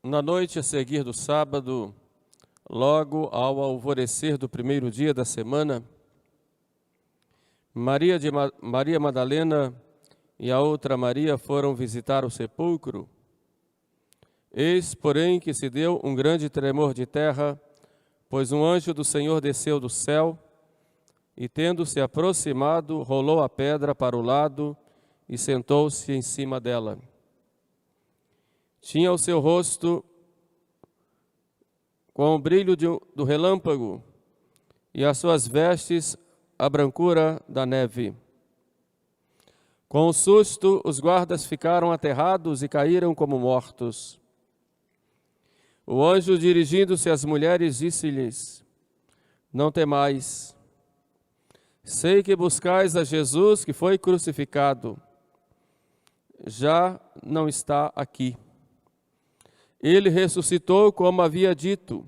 Na noite a seguir do sábado, logo ao alvorecer do primeiro dia da semana, Maria Madalena e a outra Maria foram visitar o sepulcro. Eis, porém, que se deu um grande tremor de terra, pois um anjo do Senhor desceu do céu e, tendo se aproximado, rolou a pedra para o lado e sentou-se em cima dela. Tinha o seu rosto com o brilho do relâmpago e as suas vestes a brancura da neve. Com o susto, os guardas ficaram aterrados e caíram como mortos. O anjo, dirigindo-se às mulheres, disse-lhes: Não temais. Sei que buscais a Jesus que foi crucificado. Já não está aqui. Ele ressuscitou como havia dito.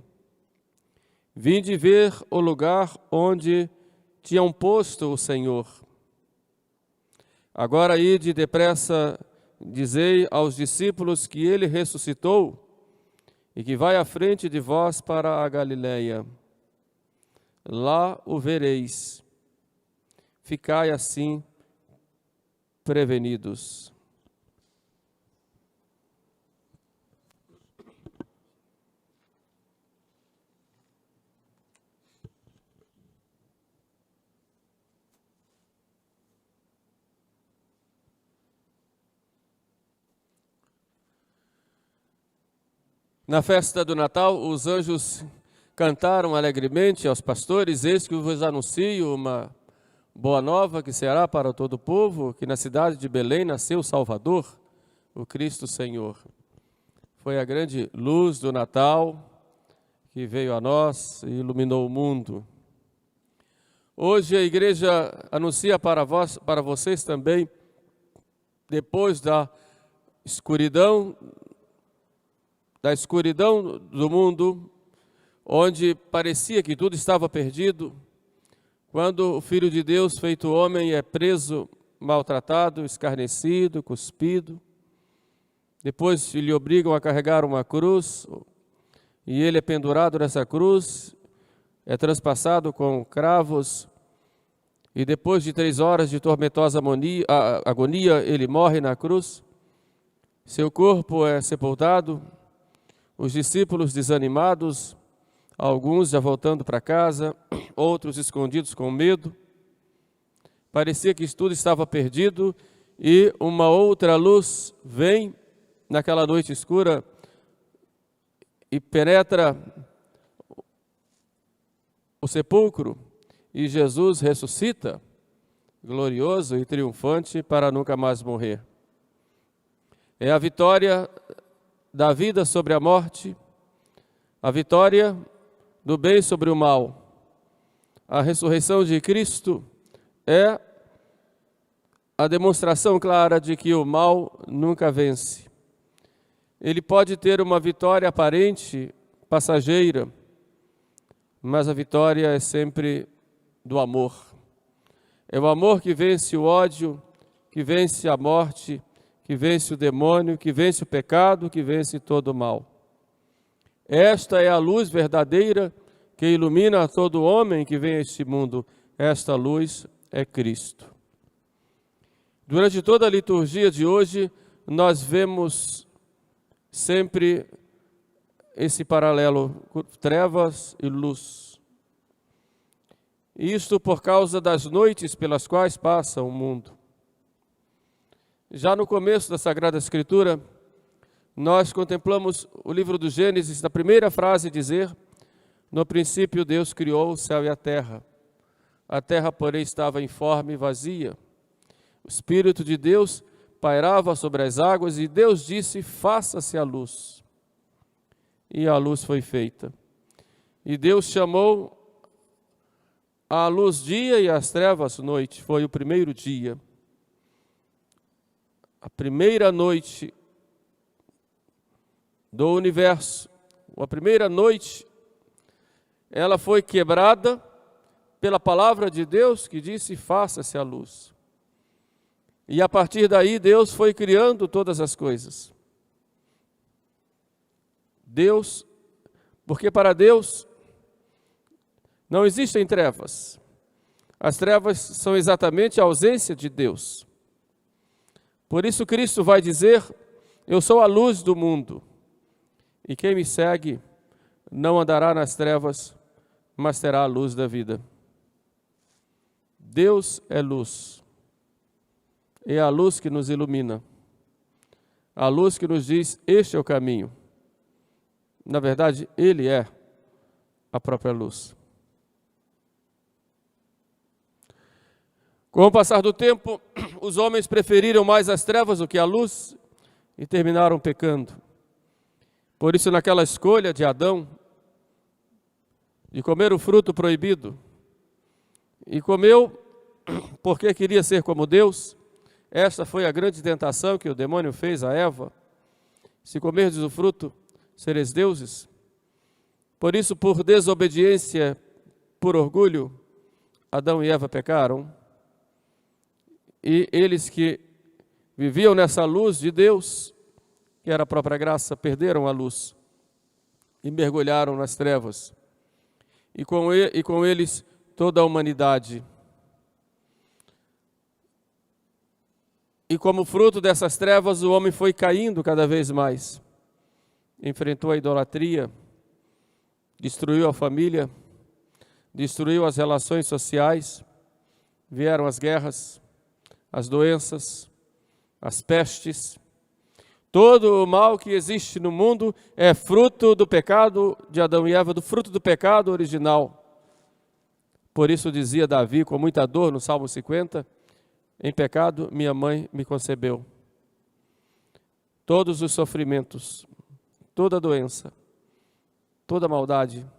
Vinde ver o lugar onde tinham posto o Senhor. Agora ide depressa, dizei aos discípulos que ele ressuscitou e que vai à frente de vós para a Galileia. Lá o vereis. Ficai assim prevenidos. Na festa do Natal, os anjos cantaram alegremente aos pastores: Eis que vos anuncio uma boa nova que será para todo o povo, que na cidade de Belém nasceu o Salvador, o Cristo Senhor. Foi a grande luz do Natal que veio a nós e iluminou o mundo. Hoje a igreja anuncia para vocês também, depois da escuridão do mundo, onde parecia que tudo estava perdido, quando o Filho de Deus, feito homem, é preso, maltratado, escarnecido, cuspido. Depois lhe obrigam a carregar uma cruz, e ele é pendurado nessa cruz, é transpassado com cravos, e depois de 3 horas de tormentosa agonia, ele morre na cruz. Seu corpo é sepultado. Os discípulos desanimados, alguns já voltando para casa, outros escondidos com medo. Parecia que tudo estava perdido e uma outra luz vem naquela noite escura e penetra o sepulcro e Jesus ressuscita, glorioso e triunfante, para nunca mais morrer. É a vitória da vida sobre a morte, a vitória do bem sobre o mal. A ressurreição de Cristo é a demonstração clara de que o mal nunca vence. Ele pode ter uma vitória aparente, passageira, mas a vitória é sempre do amor. É o amor que vence o ódio, que vence a morte, que vence o demônio, que vence o pecado, que vence todo o mal. Esta é a luz verdadeira que ilumina todo homem que vem a este mundo. Esta luz é Cristo. Durante toda a liturgia de hoje, nós vemos sempre esse paralelo, trevas e luz. Isto por causa das noites pelas quais passa o mundo. Já no começo da Sagrada Escritura, nós contemplamos o livro do Gênesis, da primeira frase dizer: No princípio Deus criou o céu e a terra. A terra, porém, estava informe e vazia. O Espírito de Deus pairava sobre as águas e Deus disse: Faça-se a luz. E a luz foi feita. E Deus chamou a luz dia e as trevas noite. Foi o primeiro dia. A primeira noite do universo, a primeira noite, ela foi quebrada pela palavra de Deus que disse: faça-se a luz. E a partir daí Deus foi criando todas as coisas. Deus, porque para Deus não existem trevas. As trevas são exatamente a ausência de Deus. Por isso Cristo vai dizer: eu sou a luz do mundo, e quem me segue não andará nas trevas, mas terá a luz da vida. Deus é luz. É a luz que nos ilumina. A luz que nos diz: este é o caminho. Na verdade, Ele é a própria luz. Com o passar do tempo, os homens preferiram mais as trevas do que a luz e terminaram pecando. Por isso, naquela escolha de Adão, de comer o fruto proibido, e comeu porque queria ser como Deus, esta foi a grande tentação que o demônio fez a Eva: se comerdes o fruto, sereis deuses. Por isso, por desobediência, por orgulho, Adão e Eva pecaram. E eles que viviam nessa luz de Deus, que era a própria graça, perderam a luz e mergulharam nas trevas. E com eles toda a humanidade. E como fruto dessas trevas, o homem foi caindo cada vez mais. Enfrentou a idolatria, destruiu a família, destruiu as relações sociais, vieram as guerras, as doenças, as pestes. Todo o mal que existe no mundo é fruto do pecado de Adão e Eva, do fruto do pecado original. Por isso dizia Davi com muita dor no Salmo 50, em pecado minha mãe me concebeu. Todos os sofrimentos, toda doença, toda maldade,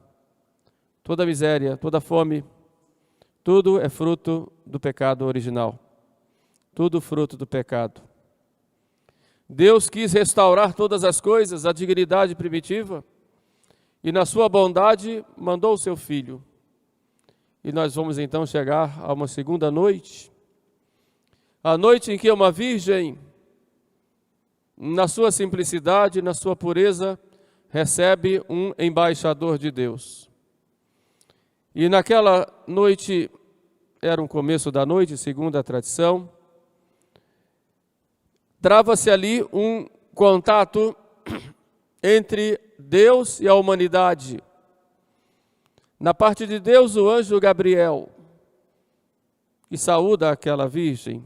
toda miséria, toda fome, tudo é fruto do pecado original. Tudo fruto do pecado. Deus quis restaurar todas as coisas, a dignidade primitiva, e na sua bondade mandou o seu Filho. E nós vamos então chegar a uma segunda noite, a noite em que uma virgem, na sua simplicidade, na sua pureza, recebe um embaixador de Deus. E naquela noite, era um começo da noite, segundo a tradição, trava-se ali um contato entre Deus e a humanidade. Na parte de Deus, o anjo Gabriel, que saúda aquela virgem.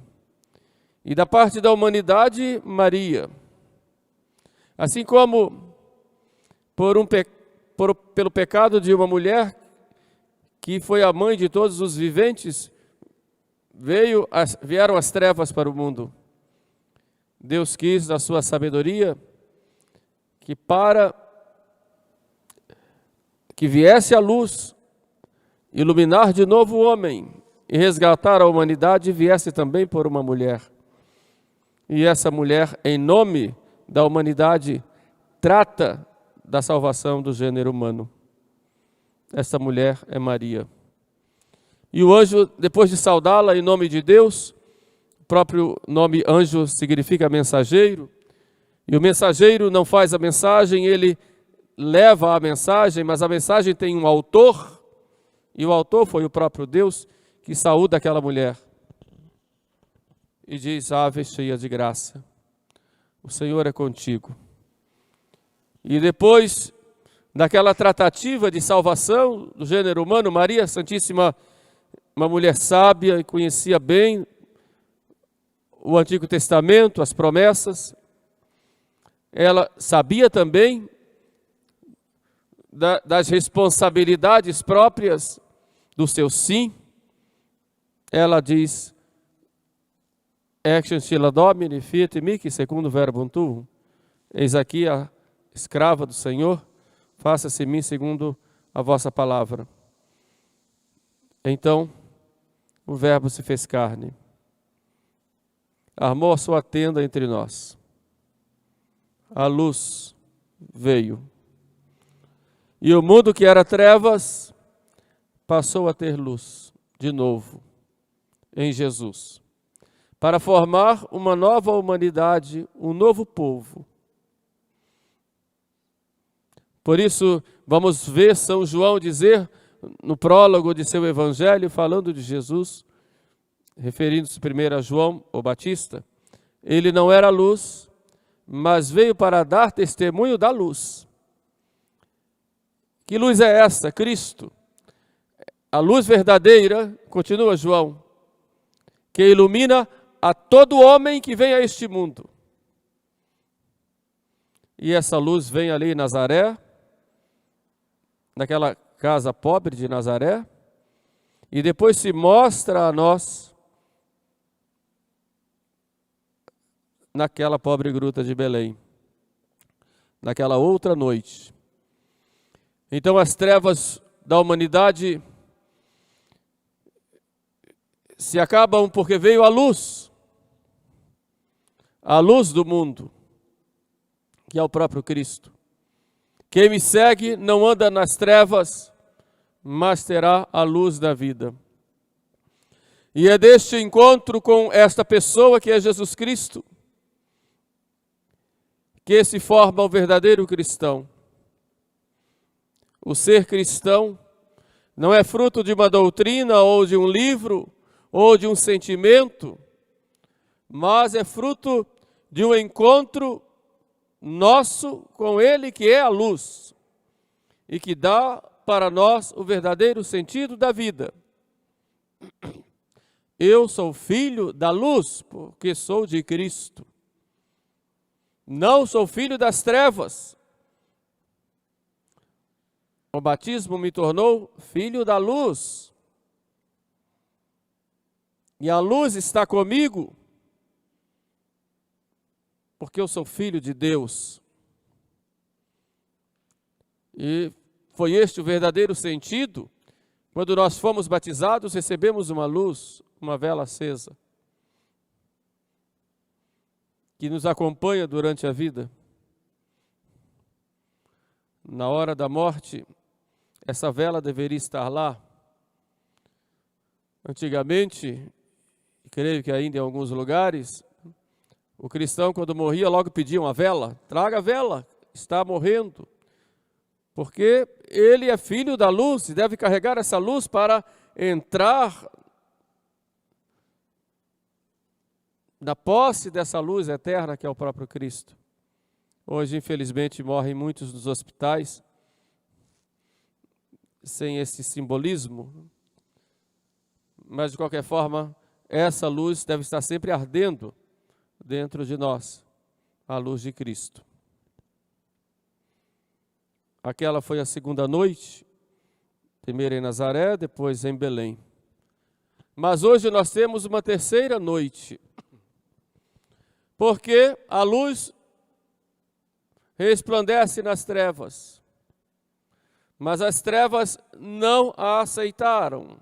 E da parte da humanidade, Maria. Assim como pelo pecado de uma mulher, que foi a mãe de todos os viventes, vieram as trevas para o mundo. Deus quis, na sua sabedoria, que para que viesse a luz, iluminar de novo o homem e resgatar a humanidade, viesse também por uma mulher. E essa mulher, em nome da humanidade, trata da salvação do gênero humano. Essa mulher é Maria. E o anjo, depois de saudá-la em nome de Deus, o próprio nome anjo significa mensageiro, e o mensageiro não faz a mensagem, ele leva a mensagem, mas a mensagem tem um autor, e o autor foi o próprio Deus, que saúda aquela mulher. E diz: ave cheia de graça, o Senhor é contigo. E depois daquela tratativa de salvação do gênero humano, Maria Santíssima, uma mulher sábia e conhecia bem o Antigo Testamento, as promessas, ela sabia também das responsabilidades próprias do seu sim. Ela diz: Ex ancilla Domini, fiat mihi secundo verbum tuum. Eis aqui a escrava do Senhor, faça-se em mim segundo a vossa palavra. Então, o Verbo se fez carne, armou a sua tenda entre nós. A luz veio. E o mundo que era trevas passou a ter luz de novo em Jesus, para formar uma nova humanidade, um novo povo. Por isso, vamos ver São João dizer, no prólogo de seu evangelho, falando de Jesus, referindo-se primeiro a João, o Batista, ele não era luz, mas veio para dar testemunho da luz. Que luz é essa? Cristo. A luz verdadeira, continua João, que ilumina a todo homem que vem a este mundo. E essa luz vem ali em Nazaré, naquela casa pobre de Nazaré, e depois se mostra a nós naquela pobre gruta de Belém, naquela outra noite. Então as trevas da humanidade se acabam porque veio a luz do mundo, que é o próprio Cristo. Quem me segue não anda nas trevas, mas terá a luz da vida. E é deste encontro com esta pessoa que é Jesus Cristo que se forma o verdadeiro cristão. O ser cristão não é fruto de uma doutrina ou de um livro ou de um sentimento, mas é fruto de um encontro nosso com Ele que é a luz e que dá para nós o verdadeiro sentido da vida. Eu sou filho da luz porque sou de Cristo. Não sou filho das trevas. O batismo me tornou filho da luz. E a luz está comigo, porque eu sou filho de Deus. E foi este o verdadeiro sentido. Quando nós fomos batizados, recebemos uma luz, uma vela acesa, que nos acompanha durante a vida. Na hora da morte, essa vela deveria estar lá. Antigamente, creio que ainda em alguns lugares, o cristão, quando morria, logo pedia uma vela. Traga a vela, está morrendo. Porque ele é filho da luz e deve carregar essa luz para entrar na posse dessa luz eterna que é o próprio Cristo. Hoje, infelizmente, morrem muitos nos hospitais sem esse simbolismo, mas de qualquer forma, essa luz deve estar sempre ardendo dentro de nós, a luz de Cristo. Aquela foi a segunda noite, primeiro em Nazaré, depois em Belém. Mas hoje nós temos uma terceira noite, porque a luz resplandece nas trevas, mas as trevas não a aceitaram.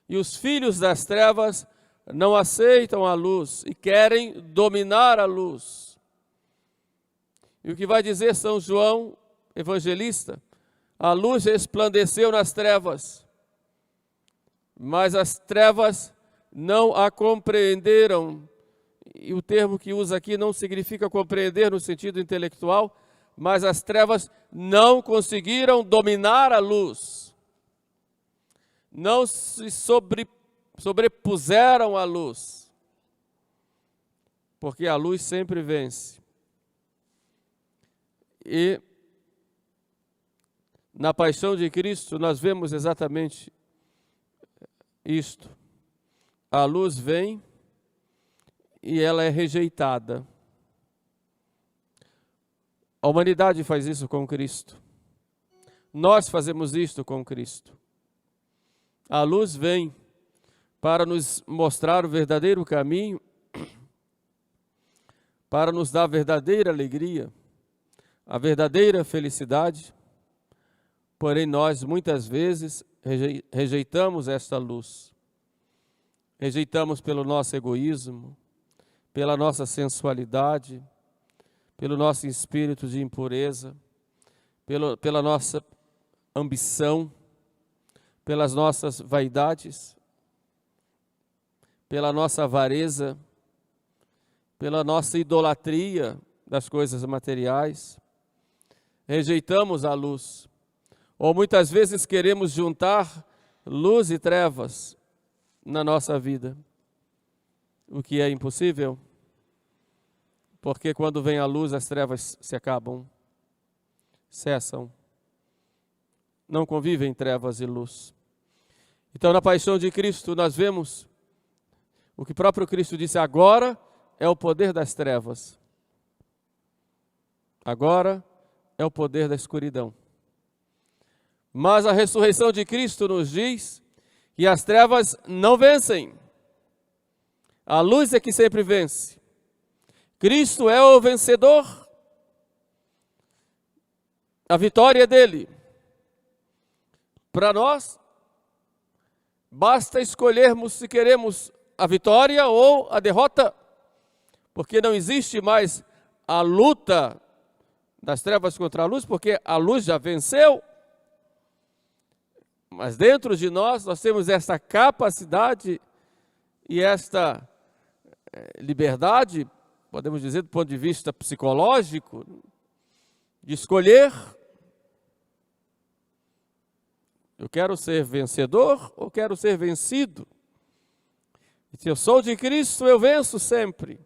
E os filhos das trevas não aceitam a luz e querem dominar a luz. E o que vai dizer São João, evangelista? A luz resplandeceu nas trevas, mas as trevas não a compreenderam. E o termo que usa aqui não significa compreender no sentido intelectual, mas as trevas não conseguiram dominar a luz. Não se sobrepuseram à luz, porque a luz sempre vence. E na paixão de Cristo nós vemos exatamente isto. A luz vem e ela é rejeitada. A humanidade faz isso com Cristo. Nós fazemos isto com Cristo. A luz vem para nos mostrar o verdadeiro caminho, para nos dar a verdadeira alegria, a verdadeira felicidade. Porém, nós muitas vezes rejeitamos esta luz. Rejeitamos pelo nosso egoísmo, pela nossa sensualidade, pelo nosso espírito de impureza, pela nossa ambição, pelas nossas vaidades, pela nossa avareza, pela nossa idolatria das coisas materiais. rejeitamos a luz. Ou muitas vezes queremos juntar luz e trevas na nossa vida, o que é impossível, porque quando vem a luz as trevas se acabam, cessam, não convivem trevas e luz. Então na paixão de Cristo nós vemos o que o próprio Cristo disse: agora é o poder das trevas, agora é o poder da escuridão. Mas a ressurreição de Cristo nos diz que as trevas não vencem. A luz é que sempre vence. Cristo é o vencedor. A vitória é dele. Para nós, basta escolhermos se queremos a vitória ou a derrota, porque não existe mais a luta das trevas contra a luz, porque a luz já venceu. Mas dentro de nós temos essa capacidade e esta liberdade, podemos dizer do ponto de vista psicológico, de escolher: eu quero ser vencedor ou quero ser vencido? E se eu sou de Cristo, eu venço sempre.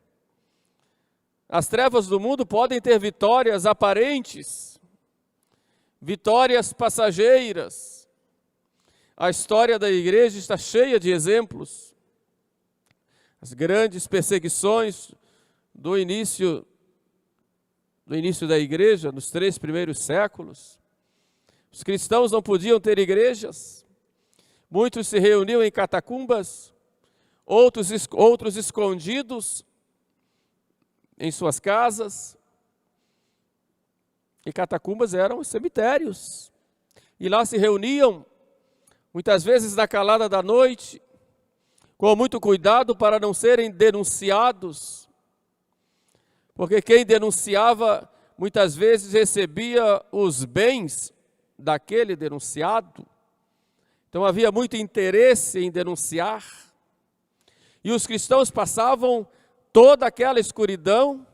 As trevas do mundo podem ter vitórias aparentes, vitórias passageiras. A história da igreja está cheia de exemplos. As grandes perseguições do início da igreja, nos 3 primeiros séculos. Os cristãos não podiam ter igrejas. Muitos se reuniam em catacumbas, outros escondidos em suas casas. E catacumbas eram os cemitérios. E lá se reuniam, muitas vezes na calada da noite, com muito cuidado para não serem denunciados, porque quem denunciava muitas vezes recebia os bens daquele denunciado. Então havia muito interesse em denunciar, e os cristãos passavam toda aquela escuridão.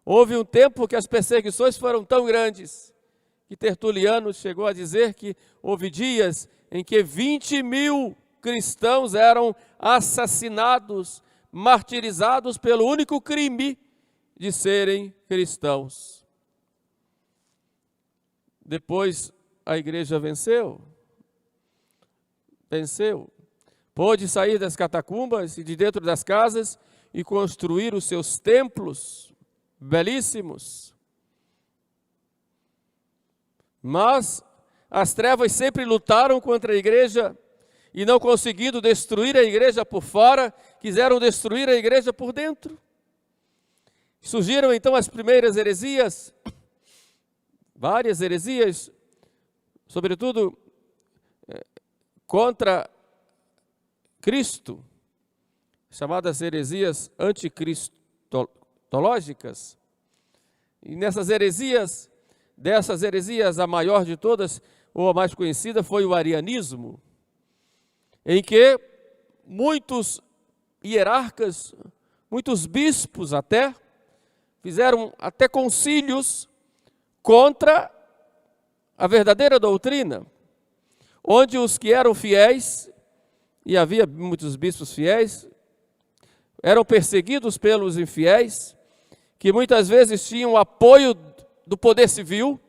Houve um tempo que as perseguições foram tão grandes, que Tertuliano chegou a dizer que houve dias em que 20.000 cristãos eram assassinados, martirizados pelo único crime de serem cristãos. Depois a igreja venceu, pôde sair das catacumbas e de dentro das casas e construir os seus templos belíssimos. Mas as trevas sempre lutaram contra a igreja e, não conseguindo destruir a igreja por fora, quiseram destruir a igreja por dentro. Surgiram então as primeiras heresias, várias heresias, sobretudo contra Cristo, chamadas heresias anticristológicas. E nessas heresias, a maior de todas, ou a mais conhecida, foi o arianismo, em que muitos hierarcas, muitos bispos até, fizeram até concílios contra a verdadeira doutrina, onde os que eram fiéis, e havia muitos bispos fiéis, eram perseguidos pelos infiéis, que muitas vezes tinham apoio do poder civil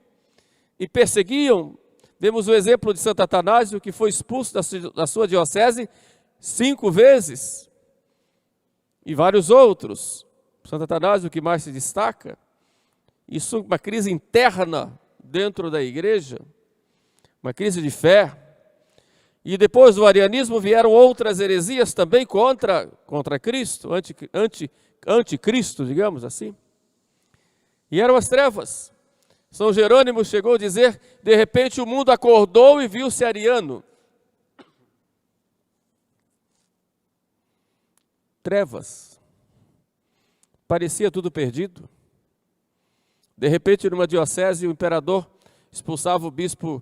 e perseguiam. Vemos o exemplo de Santo Atanásio, que foi expulso da sua diocese 5 vezes, e vários outros. Santo Atanásio, o que mais se destaca. Isso é uma crise interna dentro da igreja, uma crise de fé. E depois do arianismo vieram outras heresias também contra Cristo, anticristo, digamos assim. E eram as trevas. São Jerônimo chegou a dizer: de repente o mundo acordou e viu-se ariano. Trevas. Parecia tudo perdido. De repente, numa diocese, o imperador expulsava o bispo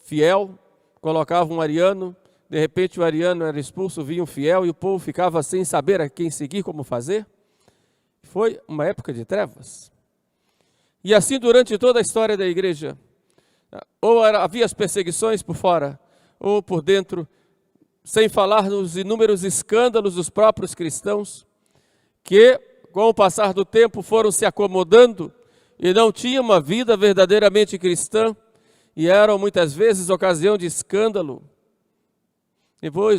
fiel, colocava um ariano. De repente o ariano era expulso, vinha um fiel e o povo ficava sem saber a quem seguir, como fazer. Foi uma época de trevas. E assim durante toda a história da igreja, ou havia as perseguições por fora, ou por dentro, sem falar nos inúmeros escândalos dos próprios cristãos, que com o passar do tempo foram se acomodando e não tinham uma vida verdadeiramente cristã, e eram muitas vezes ocasião de escândalo.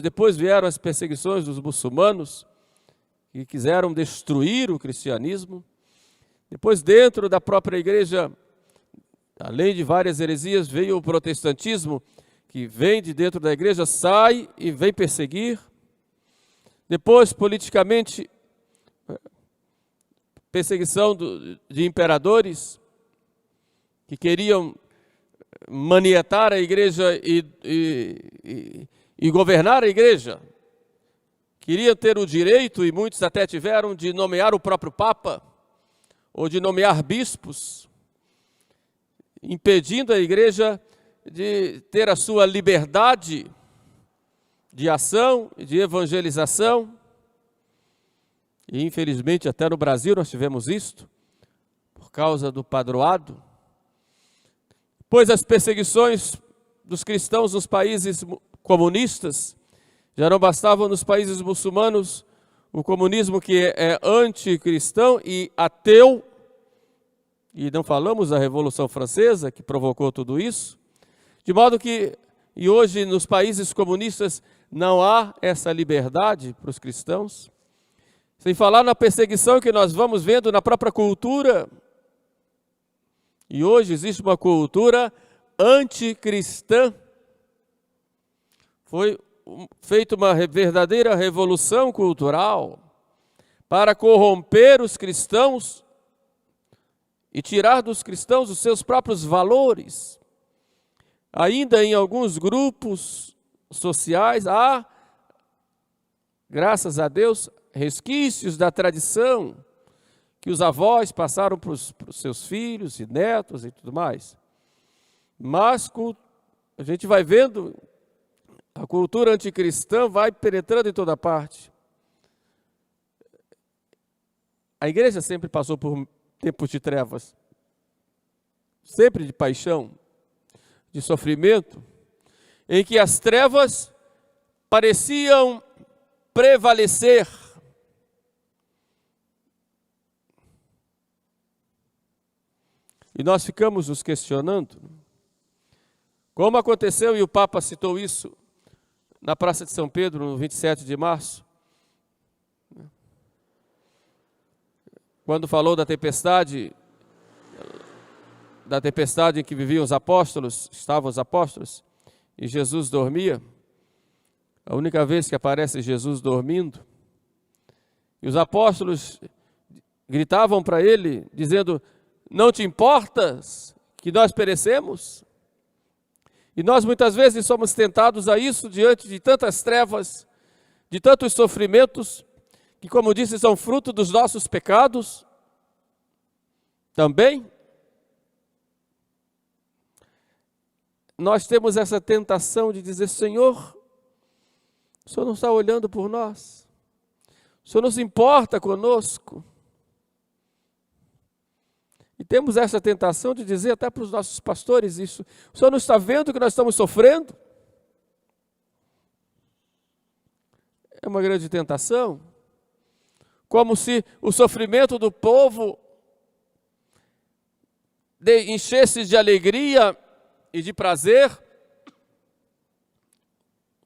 Depois vieram as perseguições dos muçulmanos, que quiseram destruir o cristianismo. Depois, dentro da própria igreja, além de várias heresias, veio o protestantismo, que vem de dentro da igreja, sai e vem perseguir. Depois, politicamente, perseguição de imperadores, que queriam manietar a igreja e governar a igreja. Queriam ter o direito, e muitos até tiveram, de nomear o próprio Papa, ou de nomear bispos, impedindo a igreja de ter a sua liberdade de ação e de evangelização. E infelizmente até no Brasil nós tivemos isto, por causa do padroado. Pois as perseguições dos cristãos nos países comunistas, já não bastavam nos países muçulmanos o comunismo, que é anticristão e ateu, e não falamos da Revolução Francesa, que provocou tudo isso, de modo que, e hoje nos países comunistas não há essa liberdade para os cristãos, sem falar na perseguição que nós vamos vendo na própria cultura. E hoje existe uma cultura anticristã. Foi feita uma verdadeira revolução cultural para corromper os cristãos e tirar dos cristãos os seus próprios valores. Ainda em alguns grupos sociais há, graças a Deus, resquícios da tradição que os avós passaram para os seus filhos e netos e tudo mais. Mas a gente vai vendo, a cultura anticristã vai penetrando em toda parte. A igreja sempre passou por tempos de trevas, sempre de paixão, de sofrimento, em que as trevas pareciam prevalecer. E nós ficamos nos questionando, como aconteceu, e o Papa citou isso na Praça de São Pedro, no 27 de março, quando falou da tempestade em que viviam os apóstolos, estavam os apóstolos, e Jesus dormia. A única vez que aparece Jesus dormindo, e os apóstolos gritavam para ele, dizendo: não te importas que nós perecemos? E nós muitas vezes somos tentados a isso diante de tantas trevas, de tantos sofrimentos, que, como disse, são fruto dos nossos pecados também. Nós temos essa tentação de dizer: Senhor, o Senhor não está olhando por nós, o Senhor não se importa conosco. E temos essa tentação de dizer até para os nossos pastores isso: o Senhor não está vendo que nós estamos sofrendo? É uma grande tentação. Como se o sofrimento do povo enchesse de alegria e de prazer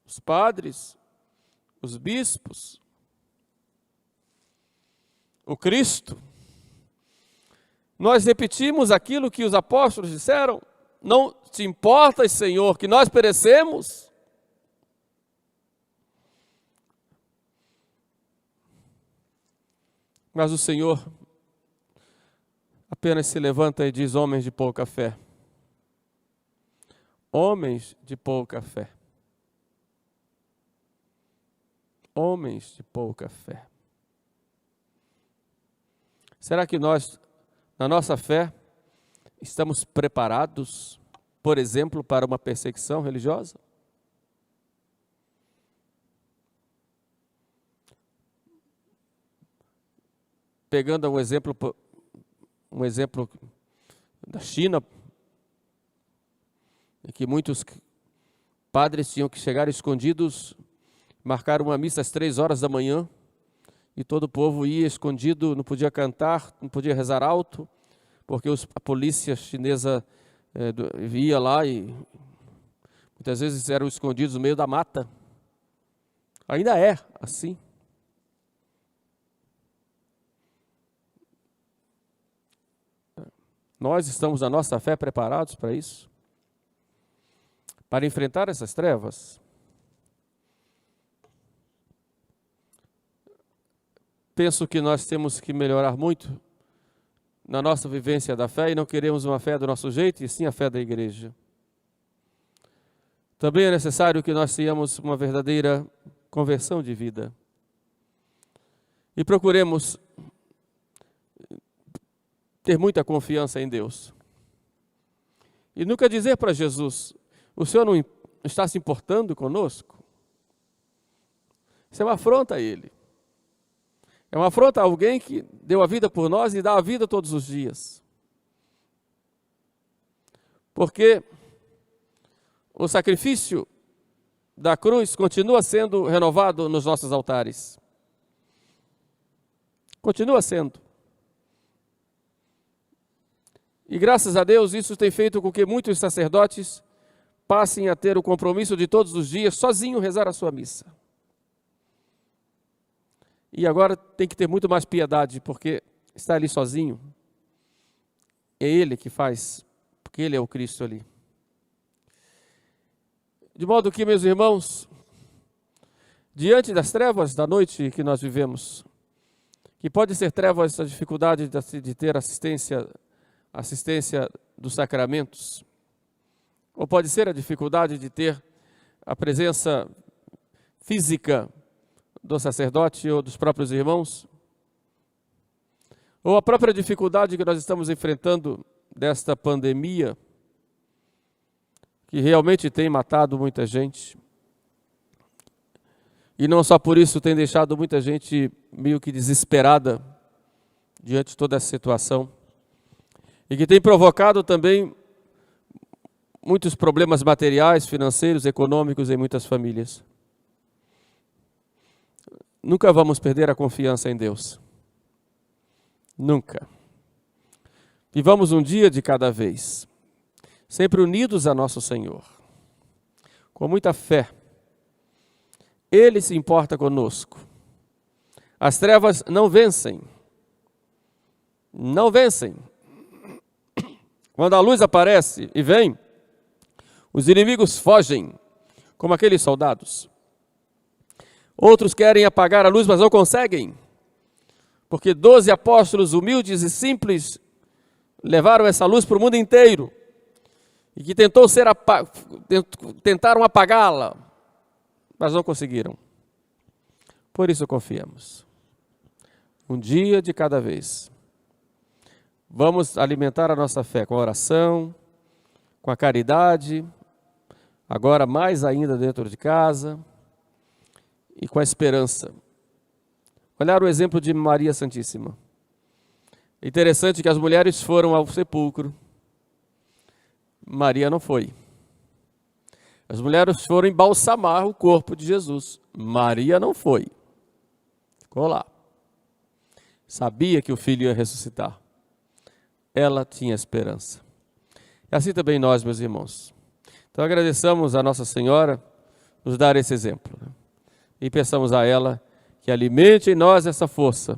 os padres, os bispos, o Cristo. Nós repetimos aquilo que os apóstolos disseram: não te importas, Senhor, que nós perecemos? Mas o Senhor apenas se levanta e diz: homens de pouca fé. Homens de pouca fé. Homens de pouca fé. Será que nós, na nossa fé, estamos preparados, por exemplo, para uma perseguição religiosa? Pegando um exemplo da China, em que muitos padres tinham que chegar escondidos, marcar uma missa às 3 horas da manhã, e todo o povo ia escondido, não podia cantar, não podia rezar alto, porque a polícia chinesa ia lá e muitas vezes eram escondidos no meio da mata. Ainda é assim. Nós estamos na nossa fé preparados para isso? Para enfrentar essas trevas? Penso que nós temos que melhorar muito na nossa vivência da fé e não queremos uma fé do nosso jeito, e sim a fé da igreja. Também é necessário que nós tenhamos uma verdadeira conversão de vida. E procuremos ter muita confiança em Deus. E nunca dizer para Jesus: o Senhor não está se importando conosco? Isso é uma afronta a Ele. É uma afronta a alguém que deu a vida por nós e dá a vida todos os dias. Porque o sacrifício da cruz continua sendo renovado nos nossos altares. Continua sendo. E graças a Deus isso tem feito com que muitos sacerdotes passem a ter o compromisso de todos os dias sozinho rezar a sua missa. E agora tem que ter muito mais piedade, porque está ali sozinho. É Ele que faz, porque Ele é o Cristo ali. De modo que, meus irmãos, diante das trevas da noite que nós vivemos, que pode ser trevas da dificuldade de ter assistência dos sacramentos, ou pode ser a dificuldade de ter a presença física do sacerdote ou dos próprios irmãos, ou a própria dificuldade que nós estamos enfrentando desta pandemia, que realmente tem matado muita gente, e não só por isso tem deixado muita gente meio que desesperada diante de toda essa situação, e que tem provocado também muitos problemas materiais, financeiros, econômicos em muitas famílias. Nunca vamos perder a confiança em Deus. Nunca. Vivamos um dia de cada vez, sempre unidos a nosso Senhor, com muita fé. Ele se importa conosco. As trevas não vencem. Não vencem. Quando a luz aparece e vem, os inimigos fogem, como aqueles soldados. Outros querem apagar a luz, mas não conseguem, porque 12 apóstolos humildes e simples levaram essa luz para o mundo inteiro, e que tentaram apagá-la, mas não conseguiram. Por isso confiamos. Um dia de cada vez. Vamos alimentar a nossa fé com a oração, com a caridade, agora mais ainda dentro de casa, e com a esperança. Olhar o exemplo de Maria Santíssima. É interessante que as mulheres foram ao sepulcro. Maria não foi. As mulheres foram embalsamar o corpo de Jesus. Maria não foi. Ficou lá. Sabia que o filho ia ressuscitar. Ela tinha esperança. E assim também nós, meus irmãos. Então agradeçamos a Nossa Senhora nos dar esse exemplo. E peçamos a ela que alimente em nós essa força.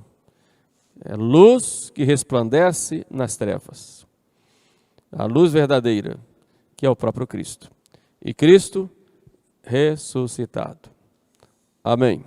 É luz que resplandece nas trevas. A luz verdadeira, que é o próprio Cristo. E Cristo ressuscitado. Amém.